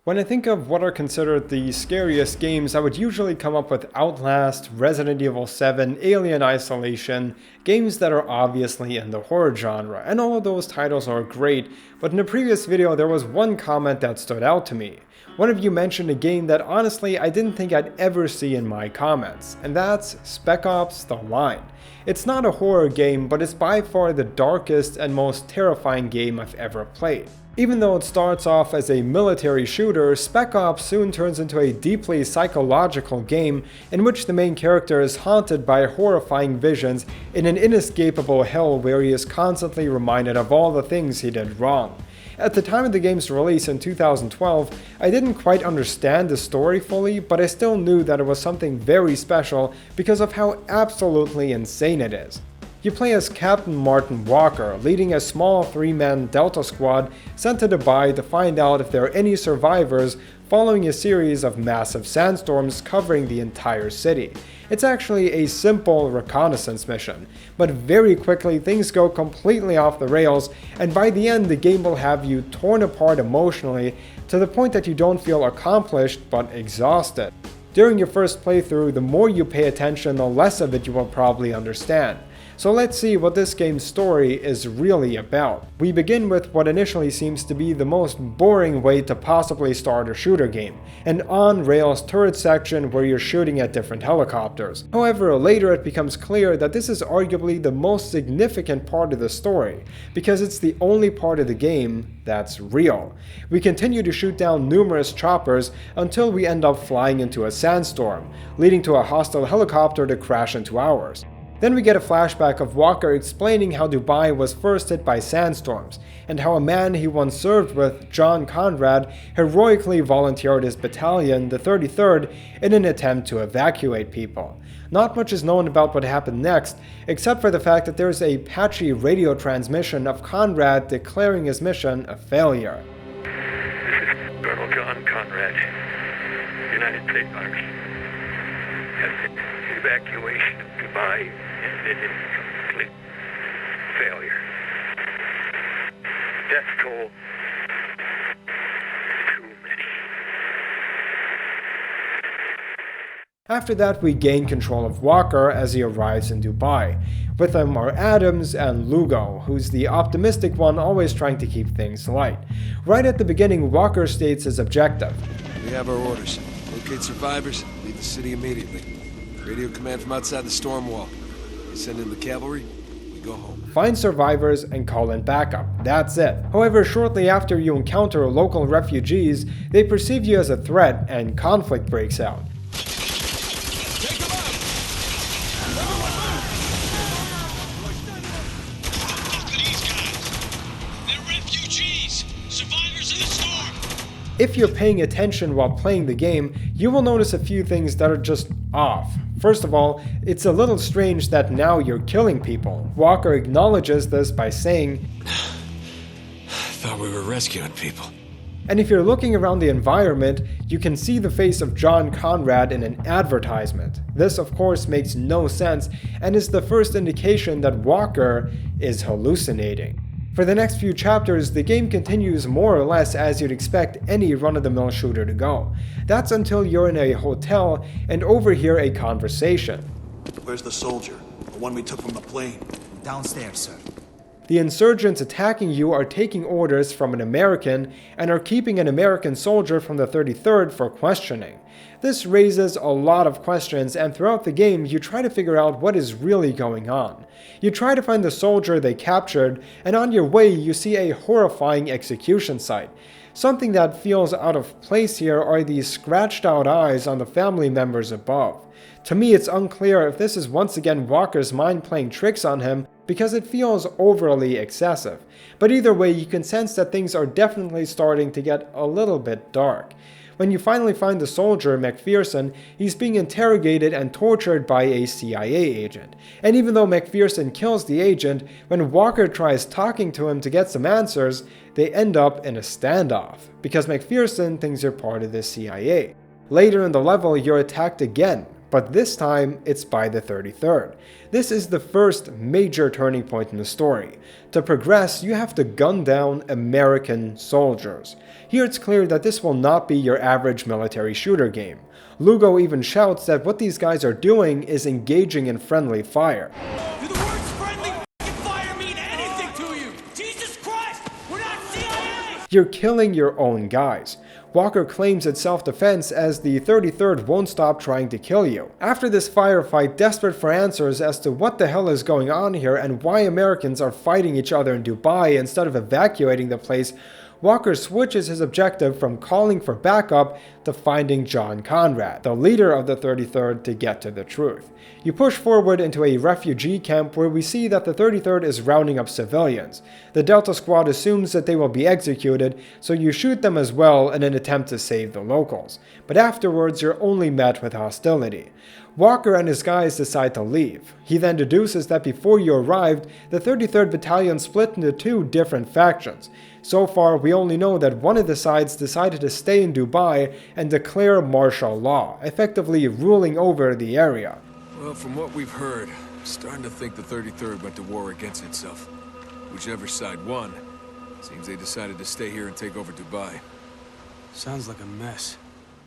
When I think of what are considered the scariest games, I would usually come up with Outlast, Resident Evil 7, Alien Isolation, games that are obviously in the horror genre, and all of those titles are great, but in a previous video there was one comment that stood out to me. One of you mentioned a game that honestly I didn't think I'd ever see in my comments, and that's Spec Ops: The Line. It's not a horror game, but it's by far the darkest and most terrifying game I've ever played. Even though it starts off as a military shooter, Spec Ops soon turns into a deeply psychological game in which the main character is haunted by horrifying visions in an inescapable hell where he is constantly reminded of all the things he did wrong. At the time of the game's release in 2012, I didn't quite understand the story fully, but I still knew that it was something very special because of how absolutely insane it is. You play as Captain Martin Walker, leading a small 3-man Delta squad sent to Dubai to find out if there are any survivors following a series of massive sandstorms covering the entire city. It's actually a simple reconnaissance mission, but very quickly things go completely off the rails, and by the end the game will have you torn apart emotionally to the point that you don't feel accomplished but exhausted. During your first playthrough, the more you pay attention, the less of it you will probably understand. So let's see what this game's story is really about. We begin with what initially seems to be the most boring way to possibly start a shooter game, an on-rails turret section where you're shooting at different helicopters. However, later it becomes clear that this is arguably the most significant part of the story, because it's the only part of the game that's real. We continue to shoot down numerous choppers until we end up flying into a sandstorm, leading to a hostile helicopter to crash into ours. Then we get a flashback of Walker explaining how Dubai was first hit by sandstorms, and how a man he once served with, John Conrad, heroically volunteered his battalion, the 33rd, in an attempt to evacuate people. Not much is known about what happened next, except for the fact that there's a patchy radio transmission of Conrad declaring his mission a failure. This is Colonel John Conrad, United States Army. The evacuation of Dubai ended in complete failure. Death toll, too many. After that, we gain control of Walker as he arrives in Dubai. With him are Adams and Lugo, who's the optimistic one always trying to keep things light. Right at the beginning, Walker states his objective. We have our orders. Locate survivors, leave the city immediately. Radio command from outside the storm wall. We send in the cavalry, we go home. Find survivors and call in backup. That's it. However, shortly after you encounter local refugees, they perceive you as a threat and conflict breaks out. Take them out! Look at these guys! They're refugees! Survivors of the storm! If you're paying attention while playing the game, you will notice a few things that are just off. First of all, it's a little strange that now you're killing people. Walker acknowledges this by saying, Thought we were rescuing people. and if you're looking around the environment, you can see the face of John Conrad in an advertisement. This of course makes no sense and is the first indication that Walker is hallucinating. For the next few chapters, the game continues more or less as you'd expect any run-of-the-mill shooter to go. That's until you're in a hotel and overhear a conversation. Where's the soldier? The one we took from the plane? Downstairs, sir. The insurgents attacking you are taking orders from an American and are keeping an American soldier from the 33rd for questioning. This raises a lot of questions, and throughout the game you try to figure out what is really going on. You try to find the soldier they captured, and on your way you see a horrifying execution site. Something that feels out of place here are these scratched out eyes on the family members above. To me, it's unclear if this is once again Walker's mind playing tricks on him, because it feels overly excessive. But either way, you can sense that things are definitely starting to get a little bit dark. When you finally find the soldier, McPherson, he's being interrogated and tortured by a CIA agent. And even though McPherson kills the agent, when Walker tries talking to him to get some answers, they end up in a standoff, because McPherson thinks you're part of the CIA. Later in the level, you're attacked again, but this time it's by the 33rd. This is the first major turning point in the story. To progress, you have to gun down American soldiers. Here it's clear that this will not be your average military shooter game. Lugo even shouts that what these guys are doing is engaging in friendly fire. Do the words friendly fire mean anything to you? Jesus Christ! We're not CIA! You're killing your own guys. Walker claims it's self-defense as the 33rd won't stop trying to kill you. After this firefight, desperate for answers as to what the hell is going on here and why Americans are fighting each other in Dubai instead of evacuating the place, Walker switches his objective from calling for backup to finding John Conrad, the leader of the 33rd, to get to the truth. You push forward into a refugee camp where we see that the 33rd is rounding up civilians. The Delta Squad assumes that they will be executed, so you shoot them as well in an attempt to save the locals. But afterwards, you're only met with hostility. Walker and his guys decide to leave. He then deduces that before you arrived, the 33rd Battalion split into two different factions. So far, we only know that one of the sides decided to stay in Dubai and declare martial law, effectively ruling over the area. Well, from what we've heard, I'm starting to think the 33rd went to war against itself. Whichever side won, seems they decided to stay here and take over Dubai. Sounds like a mess.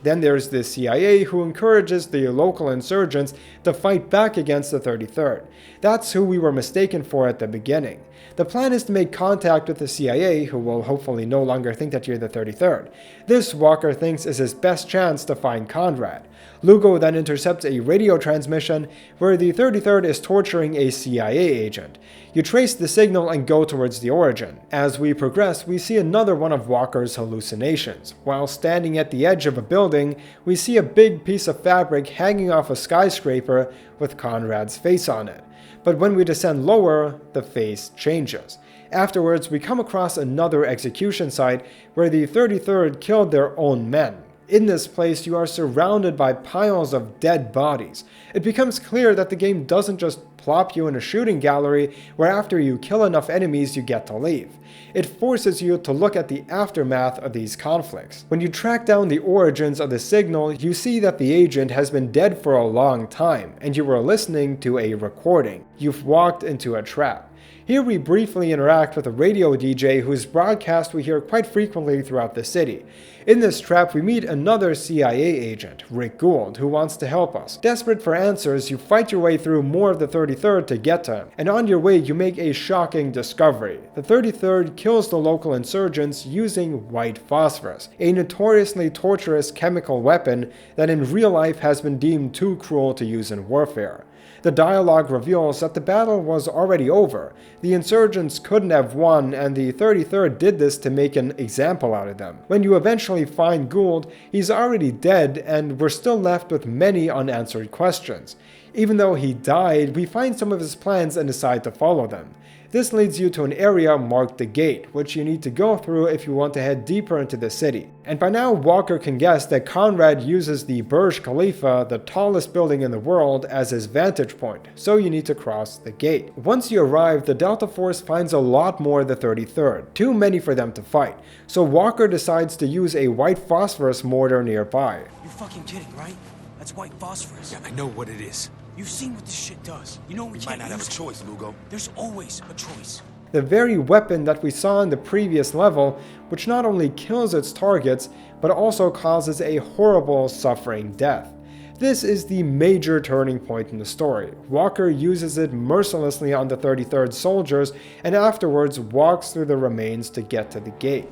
Then there's the CIA, who encourages the local insurgents to fight back against the 33rd. That's who we were mistaken for at the beginning. The plan is to make contact with the CIA, who will hopefully no longer think that you're the 33rd. This, Walker thinks, is his best chance to find Conrad. Lugo then intercepts a radio transmission where the 33rd is torturing a CIA agent. You trace the signal and go towards the origin. As we progress, we see another one of Walker's hallucinations. While standing at the edge of a building, we see a big piece of fabric hanging off a skyscraper with Conrad's face on it. But when we descend lower, the face changes. Afterwards, we come across another execution site where the 33rd killed their own men. In this place, you are surrounded by piles of dead bodies. It becomes clear that the game doesn't just plop you in a shooting gallery where after you kill enough enemies you get to leave. It forces you to look at the aftermath of these conflicts. When you track down the origins of the signal, you see that the agent has been dead for a long time, and you were listening to a recording. You've walked into a trap. Here we briefly interact with a radio DJ whose broadcast we hear quite frequently throughout the city. In this trap, we meet another CIA agent, Rick Gould, who wants to help us. Desperate for answers, you fight your way through more of the 33rd to get to him, and on your way you make a shocking discovery. The 33rd kills the local insurgents using white phosphorus, a notoriously torturous chemical weapon that in real life has been deemed too cruel to use in warfare. The dialogue reveals that the battle was already over. The insurgents couldn't have won, and the 33rd did this to make an example out of them. When you eventually find Gould, he's already dead, and we're still left with many unanswered questions. Even though he died, we find some of his plans and decide to follow them. This leads you to an area marked the Gate, which you need to go through if you want to head deeper into the city. And by now, Walker can guess that Conrad uses the Burj Khalifa, the tallest building in the world, as his vantage point, so you need to cross the gate. Once you arrive, the Delta Force finds a lot more of the 33rd, too many for them to fight, so Walker decides to use a white phosphorus mortar nearby. You're fucking kidding, right? That's white phosphorus. Yeah, I know what it is. You've seen what this shit does. You know we Might can't not have a use it. choice, Lugo. There's always a choice. The very weapon that we saw in the previous level, which not only kills its targets, but also causes a horrible suffering death. This is the major turning point in the story. Walker uses it mercilessly on the 33rd soldiers, and afterwards walks through the remains to get to the gate.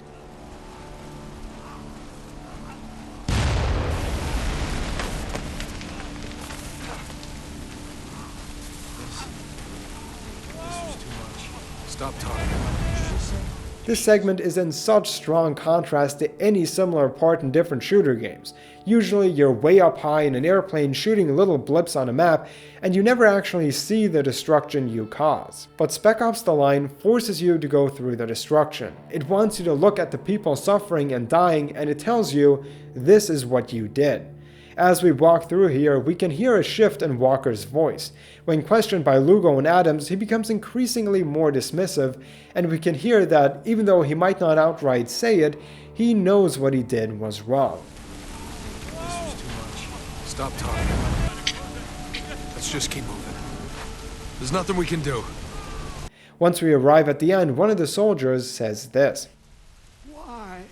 Stop talking. This segment is in such strong contrast to any similar part in different shooter games. Usually you're way up high in an airplane shooting little blips on a map, and you never actually see the destruction you cause. But Spec Ops: The Line forces you to go through the destruction. It wants you to look at the people suffering and dying, and it tells you, this is what you did. As we walk through here, we can hear a shift in Walker's voice. When questioned by Lugo and Adams, he becomes increasingly more dismissive, and we can hear that, even though he might not outright say it, he knows what he did was wrong. Stop talking. Let's just keep moving. There's nothing we can do. Once we arrive at the end, one of the soldiers says this. Why?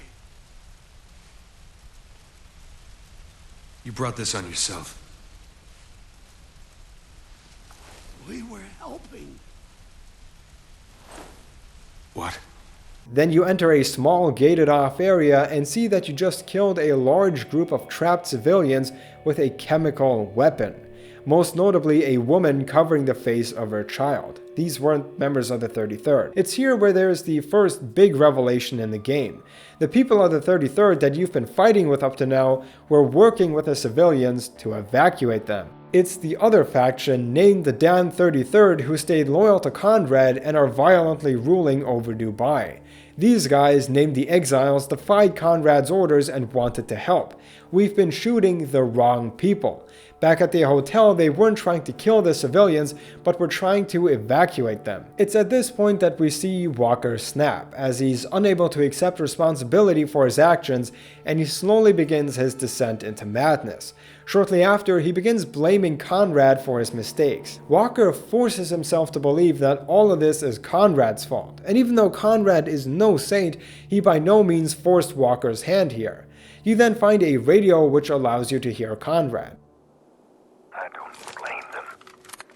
You brought this on yourself. We were helping. What? Then you enter a small gated off area and see that you just killed a large group of trapped civilians with a chemical weapon. Most notably a woman covering the face of her child. These weren't members of the 33rd. It's here where there's the first big revelation in the game. The people of the 33rd that you've been fighting with up to now were working with the civilians to evacuate them. It's the other faction named the Dan 33rd who stayed loyal to Conrad and are violently ruling over Dubai. These guys, named the Exiles, defied Conrad's orders and wanted to help. We've been shooting the wrong people. Back at the hotel, they weren't trying to kill the civilians, but were trying to evacuate them. It's at this point that we see Walker snap, as he's unable to accept responsibility for his actions, and he slowly begins his descent into madness. Shortly after, he begins blaming Conrad for his mistakes. Walker forces himself to believe that all of this is Conrad's fault, and even though Conrad is no saint, he by no means forced Walker's hand here. You then find a radio which allows you to hear Conrad. I don't blame them.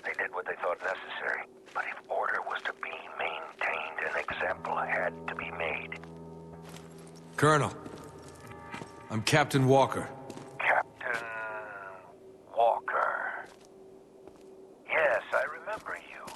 They did what they thought necessary. But if order was to be maintained, an example had to be made. Colonel, I'm Captain Walker. Captain Walker. Yes, I remember you.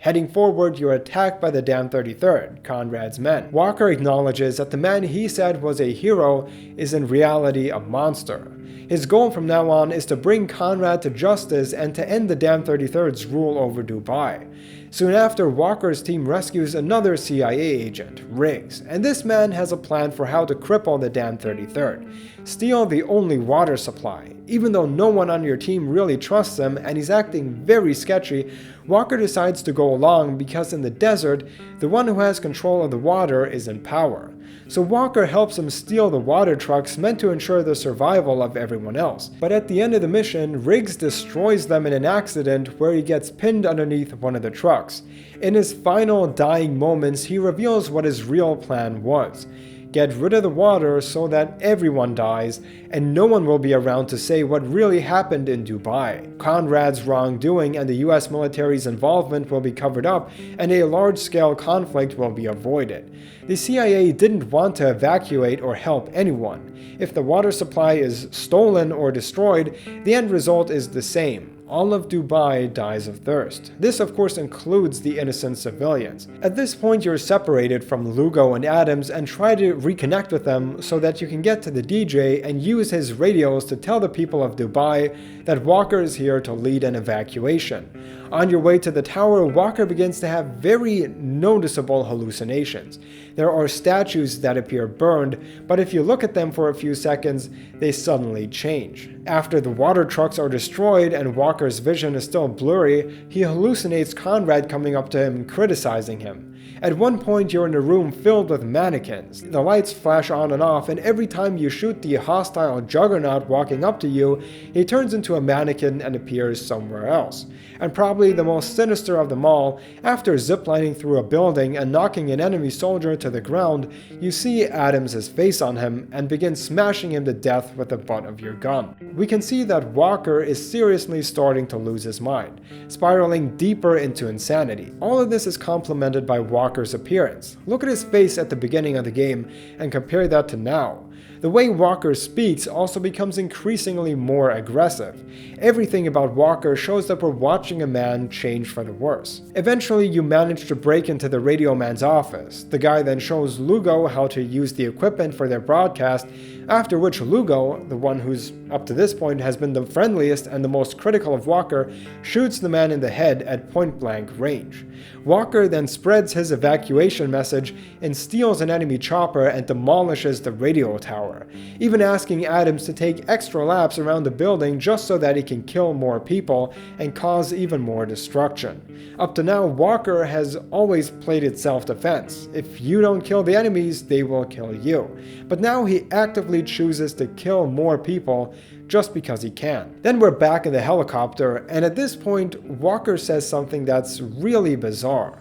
Heading forward, you're attacked by the Dan 33rd, Conrad's men. Walker acknowledges that the man he said was a hero is in reality a monster. His goal from now on is to bring Conrad to justice and to end the Dan 33rd's rule over Dubai. Soon after, Walker's team rescues another CIA agent, Riggs, and this man has a plan for how to cripple the Dan 33rd. Steal the only water supply. Even though no one on your team really trusts him and he's acting very sketchy, Walker decides to go along because in the desert, the one who has control of the water is in power. So Walker helps him steal the water trucks meant to ensure the survival of everyone else. But at the end of the mission, Riggs destroys them in an accident where he gets pinned underneath one of the trucks. In his final dying moments, he reveals what his real plan was. Get rid of the water so that everyone dies, and no one will be around to say what really happened in Dubai. Conrad's wrongdoing and the US military's involvement will be covered up, and a large-scale conflict will be avoided. The CIA didn't want to evacuate or help anyone. If the water supply is stolen or destroyed, the end result is the same. All of Dubai dies of thirst. This of course includes the innocent civilians. At this point you're separated from Lugo and Adams and try to reconnect with them so that you can get to the DJ and use his radios to tell the people of Dubai that Walker is here to lead an evacuation. On your way to the tower, Walker begins to have very noticeable hallucinations. There are statues that appear burned, but if you look at them for a few seconds, they suddenly change. After the water trucks are destroyed and Walker's vision is still blurry, he hallucinates Conrad coming up to him and criticizing him. At one point, you're in a room filled with mannequins. The lights flash on and off, and every time you shoot the hostile juggernaut walking up to you, he turns into a mannequin and appears somewhere else. And probably the most sinister of them all, after ziplining through a building and knocking an enemy soldier to the ground, you see Adams' face on him and begin smashing him to death with the butt of your gun. We can see that Walker is seriously starting to lose his mind, spiraling deeper into insanity. All of this is complemented by Walker's appearance. Look at his face at the beginning of the game and compare that to now. The way Walker speaks also becomes increasingly more aggressive. Everything about Walker shows that we're watching a man change for the worse. Eventually, you manage to break into the radio man's office. The guy then shows Lugo how to use the equipment for their broadcast, after which Lugo, the one who's up to this point has been the friendliest and the most critical of Walker, shoots the man in the head at point-blank range. Walker then spreads his evacuation message and steals an enemy chopper and demolishes the radio tower. power, even asking Adams to take extra laps around the building just so that he can kill more people and cause even more destruction. Up to now, Walker has always played it self-defense. If you don't kill the enemies, they will kill you. But now he actively chooses to kill more people just because he can. Then we're back in the helicopter, and at this point, Walker says something that's really bizarre.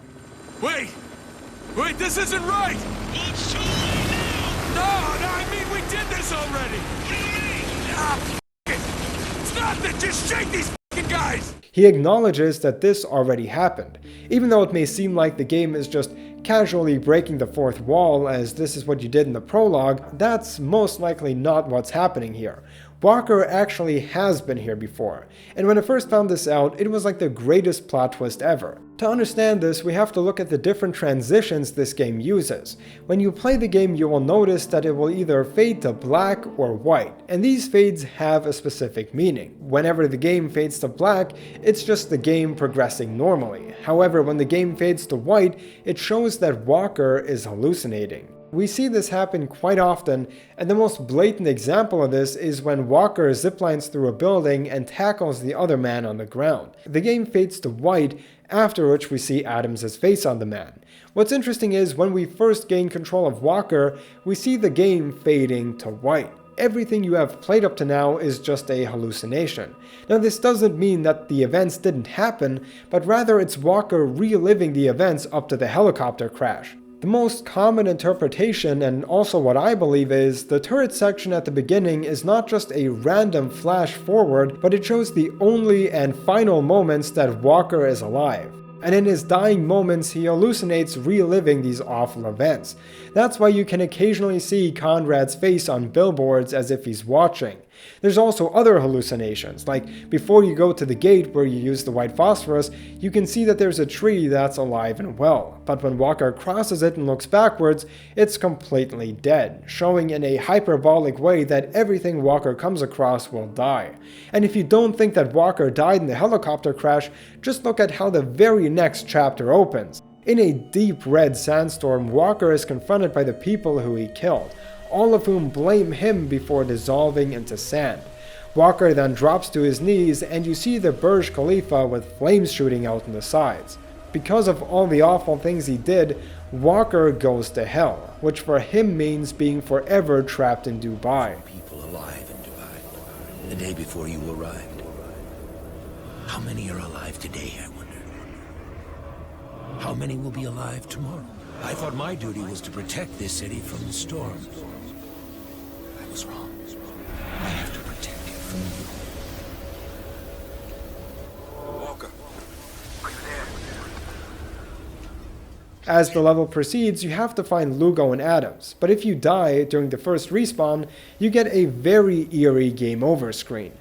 Wait! Wait, this isn't right! Well, it's too late now! No, I mean, we did this already! What do you mean? Ah, f it! It's nothing! Just shake these f***ing guys! He acknowledges that this already happened, even though it may seem like the game is just casually breaking the fourth wall as this is what you did in the prologue. That's most likely not what's happening here. Walker actually has been here before, and when I first found this out, it was like the greatest plot twist ever. To understand this, we have to look at the different transitions this game uses. When you play the game, you will notice that it will either fade to black or white, and these fades have a specific meaning. Whenever the game fades to black, it's just the game progressing normally. However, when the game fades to white, it shows that Walker is hallucinating. We see this happen quite often, and the most blatant example of this is when Walker ziplines through a building and tackles the other man on the ground. The game fades to white, after which we see Adams' face on the man. What's interesting is when we first gain control of Walker, we see the game fading to white. Everything you have played up to now is just a hallucination. Now this doesn't mean that the events didn't happen, but rather it's Walker reliving the events up to the helicopter crash. The most common interpretation, and also what I believe, is the turret section at the beginning is not just a random flash forward, but it shows the only and final moments that Walker is alive. And in his dying moments, he hallucinates reliving these awful events. That's why you can occasionally see Conrad's face on billboards as if he's watching. There's also other hallucinations, like before you go to the gate where you use the white phosphorus, you can see that there's a tree that's alive and well, but when Walker crosses it and looks backwards, it's completely dead, showing in a hyperbolic way that everything Walker comes across will die. And if you don't think that Walker died in the helicopter crash, just look at how the very next chapter opens. In a deep red sandstorm, Walker is confronted by the people who he killed, all of whom blame him before dissolving into sand. Walker then drops to his knees, and you see the Burj Khalifa with flames shooting out in the sides. Because of all the awful things he did, Walker goes to hell, which for him means being forever trapped in Dubai. People alive in Dubai, the day before you arrived. How many are alive today, I wonder? How many will be alive tomorrow? I thought my duty was to protect this city from the storm. I was wrong. I have to protect it from you. Walker. Are you there? As the level proceeds, you have to find Lugo and Adams, but if you die during the first respawn, you get a very eerie game over screen.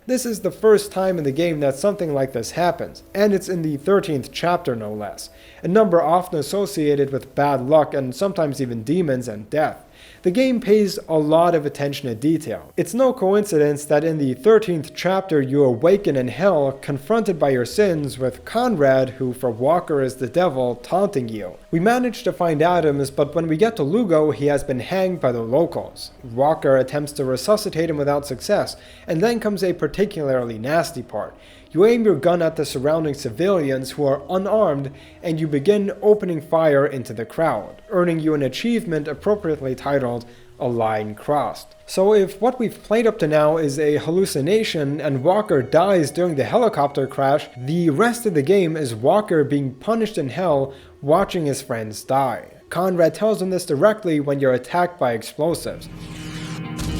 This is the first time in the game that something like this happens, and it's in the 13th chapter no less, a number often associated with bad luck and sometimes even demons and death. The game pays a lot of attention to detail. It's no coincidence that in the 13th chapter you awaken in hell, confronted by your sins, with Conrad, who for Walker is the devil, taunting you. We manage to find Adams, but when we get to Lugo, he has been hanged by the locals. Walker attempts to resuscitate him without success, and then comes a particularly nasty part. You aim your gun at the surrounding civilians who are unarmed, and you begin opening fire into the crowd, earning you an achievement appropriately titled A Line Crossed. So if what we've played up to now is a hallucination and Walker dies during the helicopter crash, the rest of the game is Walker being punished in hell watching his friends die. Conrad tells him this directly when you're attacked by explosives.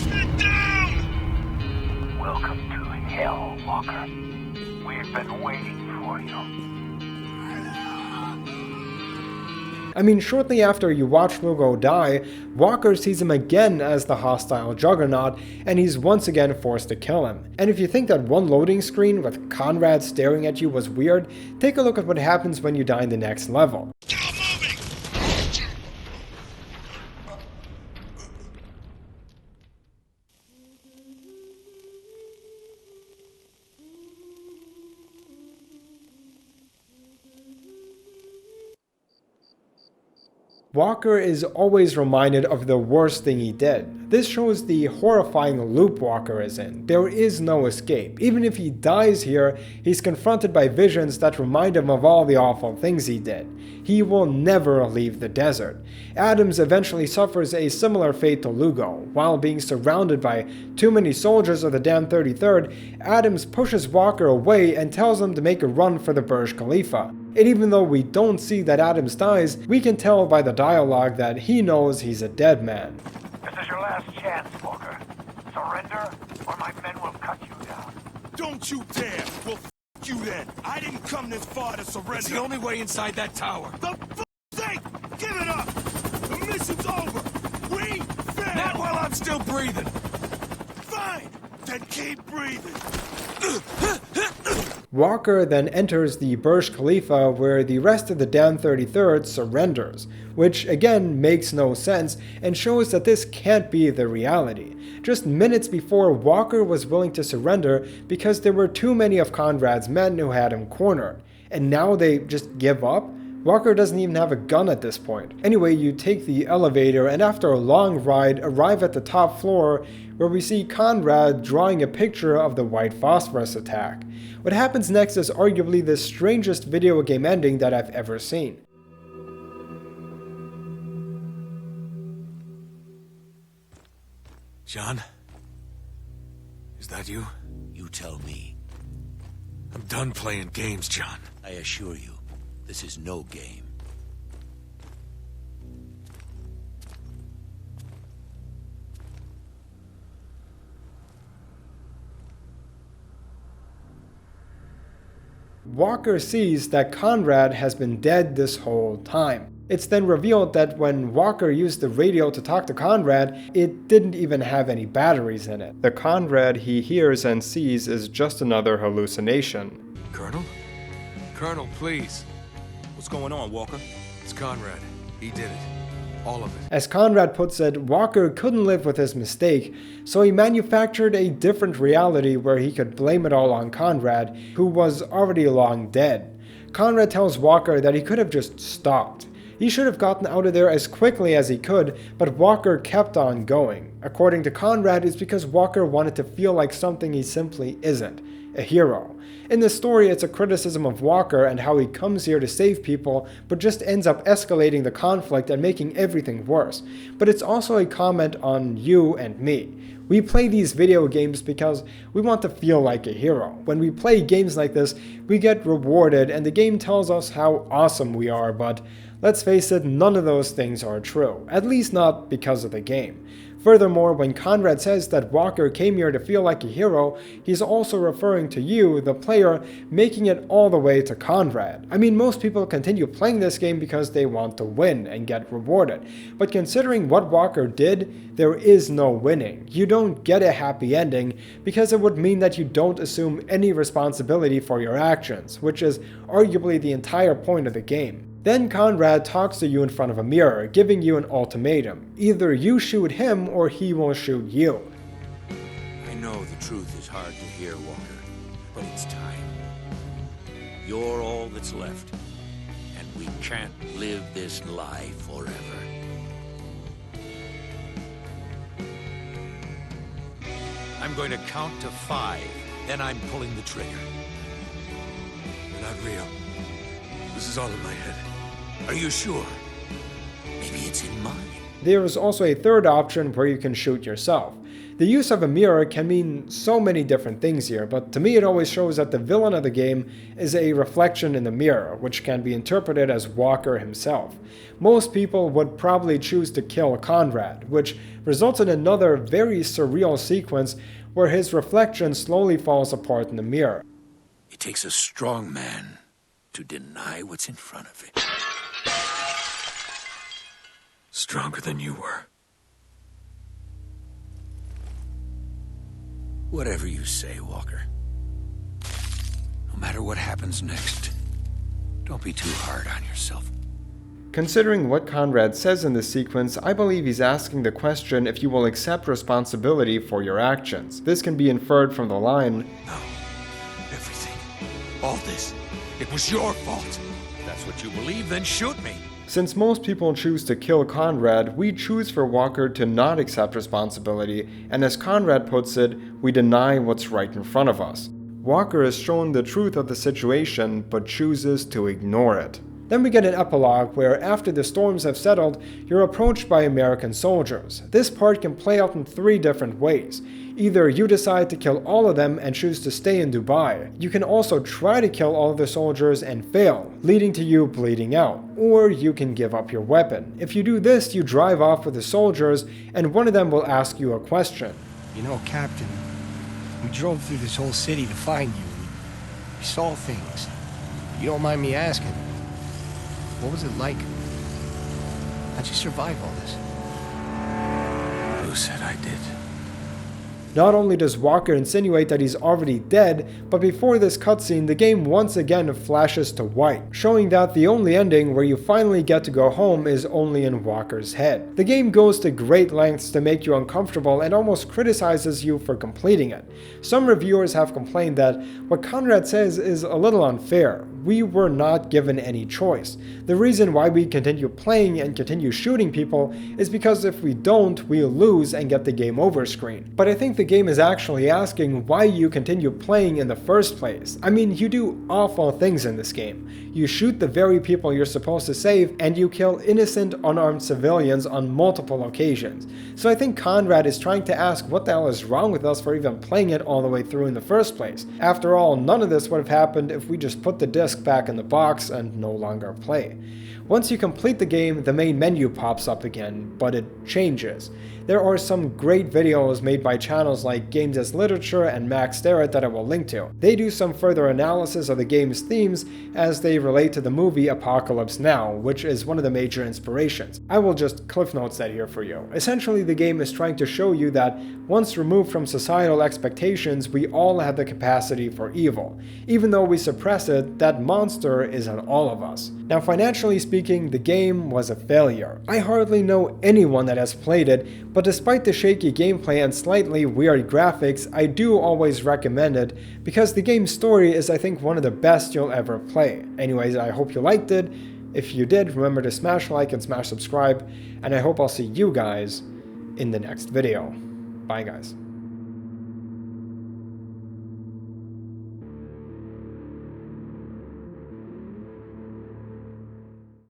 Get down! Welcome to hell, Walker. We've been waiting for you. I mean, shortly after you watch Lugo die, Walker sees him again as the hostile juggernaut, and he's once again forced to kill him. And if you think that one loading screen with Conrad staring at you was weird, take a look at what happens when you die in the next level. Stop moving! Walker is always reminded of the worst thing he did. This shows the horrifying loop Walker is in. There is no escape. Even if he dies here, he's confronted by visions that remind him of all the awful things he did. He will never leave the desert. Adams eventually suffers a similar fate to Lugo. While being surrounded by too many soldiers of the damn 33rd, Adams pushes Walker away and tells him to make a run for the Burj Khalifa. And even though we don't see that Adams dies, we can tell by the dialogue that he knows he's a dead man. This is your last chance, Walker. Surrender, or my men will cut you down. Don't you dare! Well, you then. I didn't come this far to surrender. It's the only way inside that tower. The sake! Give it up! The mission's over! We failed! Not while I'm still breathing! Fine! Then keep breathing! Walker then enters the Burj Khalifa where the rest of the damn 33rd surrenders, which again makes no sense and shows that this can't be the reality. Just minutes before, Walker was willing to surrender because there were too many of Conrad's men who had him cornered, and now they just give up? Walker doesn't even have a gun at this point. Anyway, you take the elevator and after a long ride arrive at the top floor where we see Conrad drawing a picture of the white phosphorus attack. What happens next is arguably the strangest video game ending that I've ever seen. John? Is that you? You tell me. I'm done playing games, John. I assure you, this is no game. Walker sees that Conrad has been dead this whole time. It's then revealed that when Walker used the radio to talk to Conrad, it didn't even have any batteries in it. The Conrad he hears and sees is just another hallucination. Colonel? Colonel, please. What's going on, Walker? It's Conrad. He did it. All of it. As Conrad puts it, Walker couldn't live with his mistake, so he manufactured a different reality where he could blame it all on Conrad, who was already long dead. Conrad tells Walker that he could have just stopped. He should have gotten out of there as quickly as he could, but Walker kept on going. According to Conrad, it's because Walker wanted to feel like something he simply isn't, a hero. In this story, it's a criticism of Walker and how he comes here to save people, but just ends up escalating the conflict and making everything worse. But it's also a comment on you and me. We play these video games because we want to feel like a hero. When we play games like this, we get rewarded and the game tells us how awesome we are, but let's face it, none of those things are true. At least not because of the game. Furthermore, when Conrad says that Walker came here to feel like a hero, he's also referring to you, the player, making it all the way to Conrad. I mean, most people continue playing this game because they want to win and get rewarded. But considering what Walker did, there is no winning. You don't get a happy ending because it would mean that you don't assume any responsibility for your actions, which is arguably the entire point of the game. Then Conrad talks to you in front of a mirror, giving you an ultimatum. Either you shoot him or he will shoot you. I know the truth is hard to hear, Walker, but it's time. You're all that's left, and we can't live this lie forever. I'm going to count to 5, then I'm pulling the trigger. You're not real. This is all in my head. Are you sure? Maybe it's in mine. There is also a third option where you can shoot yourself. The use of a mirror can mean so many different things here, but to me it always shows that the villain of the game is a reflection in the mirror, which can be interpreted as Walker himself. Most people would probably choose to kill Conrad, which results in another very surreal sequence where his reflection slowly falls apart in the mirror. It takes a strong man to deny what's in front of it. Stronger than you were. Whatever you say, Walker. No matter what happens next, don't be too hard on yourself. Considering what Conrad says in this sequence, I believe he's asking the question if you will accept responsibility for your actions. This can be inferred from the line, No. Everything. All this. It was your fault. If that's what you believe, then shoot me. Since most people choose to kill Conrad, we choose for Walker to not accept responsibility, and as Conrad puts it, we deny what's right in front of us. Walker is shown the truth of the situation, but chooses to ignore it. Then we get an epilogue where, after the storms have settled, you're approached by American soldiers. This part can play out in 3 different ways. Either you decide to kill all of them and choose to stay in Dubai. You can also try to kill all of the soldiers and fail, leading to you bleeding out. Or you can give up your weapon. If you do this, you drive off with the soldiers, and one of them will ask you a question. You know, Captain, we drove through this whole city to find you. We saw things. You don't mind me asking, what was it like? How'd you survive all this? Who said I did? Not only does Walker insinuate that he's already dead, but before this cutscene, the game once again flashes to white, showing that the only ending where you finally get to go home is only in Walker's head. The game goes to great lengths to make you uncomfortable and almost criticizes you for completing it. Some reviewers have complained that what Conrad says is a little unfair. We were not given any choice. The reason why we continue playing and continue shooting people is because if we don't, we lose and get the game over screen. But I think the game is actually asking why you continue playing in the first place. I mean, you do awful things in this game. You shoot the very people you're supposed to save, and you kill innocent, unarmed civilians on multiple occasions. So I think Conrad is trying to ask what the hell is wrong with us for even playing it all the way through in the first place. After all, none of this would have happened if we just put the disc back in the box and no longer play. Once you complete the game, the main menu pops up again, but it changes. There are some great videos made by channels like Games as Literature and Max Starrett that I will link to. They do some further analysis of the game's themes as they relate to the movie Apocalypse Now, which is one of the major inspirations. I will just cliff notes that here for you. Essentially, the game is trying to show you that once removed from societal expectations, we all have the capacity for evil. Even though we suppress it, that monster is in all of us. Now, financially speaking, the game was a failure. I hardly know anyone that has played it, but despite the shaky gameplay and slightly weird graphics, I do always recommend it because the game's story is, I think, one of the best you'll ever play. Anyways, I hope you liked it. If you did, remember to smash like and smash subscribe, and I hope I'll see you guys in the next video. Bye guys.